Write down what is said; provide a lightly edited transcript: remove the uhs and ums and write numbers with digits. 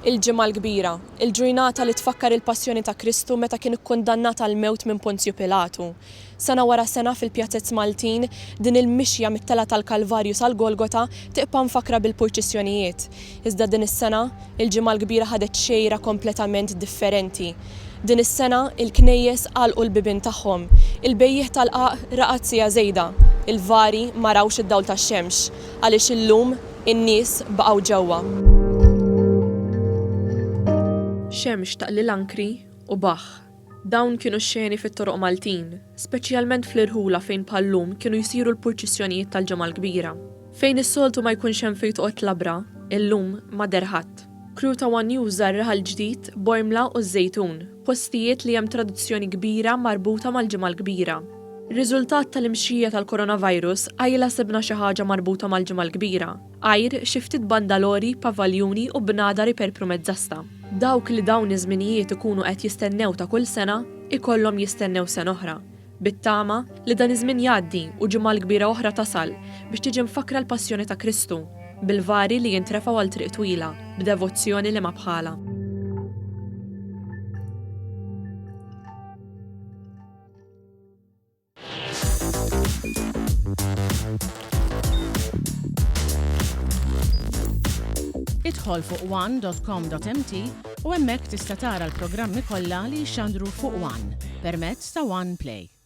Il-ġimgħa l-kbira, il-ġurnata li tfakkar il-passjoni ta' Kristu meta kien ikkundannat għal mewt minn Ponzju Pilatu. Sena wara sena fil-pjazzett Maltin, din il-mixja mit-tela tal-Kalvarju sal-Golgota tiqpa' mfakra bil-purċissjonijiet. Iżda din is-sena, il-ġimgħa l-kbira ħadet xejra kompletament differenti. Din is-sena il-knejjes għalqu l-bibien tagħhom, il-bejjieħ tal-qaq raqazzija żejda, il-vari ma rawx id-dawl tax-xemx, għaliex illum in-nies baqgħu ġewwa. Xemx taqli l-ankri u baħ. Dawn kienu xeni fit-toroq Maltin, speċjalment fl-irħula fejn bħallum kienu jsiru l-purċissjonijiet tal-ġimgħa l-kbira. Fejn is-soltu ma jkunx hemm fejn toqgħod labra, illum ma derħatt. Crew ta' One News żarraħ l-ġdid Bormla u Żejtun, postijiet li hemm tradizzjoni kbira marbuta mal-ġimgħa l-kbira. Riżultat tal-imxija tal-coronavirus għajla sibna xi ħaġa marbuta mal-ġimgħa l-kbira. Għajr xi ftit bandalori, pavaljuni u bnadari perpru mezzasta. Dawk li dawn iż-żminijiet ikunu qed jistennew ta' kull sena, ikollhom jistennew sena oħra. Bit-tama li dan iż-żmien jgħaddi u ġimgħa l-kbira oħra tasal biex tiġi mfakra l-passjoni ta' Kristu, bil-vari li jintrefgħu għal triq twila, b'devozzjoni li ma bħala. Idħol fuq one.com.mt u hemmhekk tista' tara l-programmi kollha li jxandru fuq One permezz ta' One Play.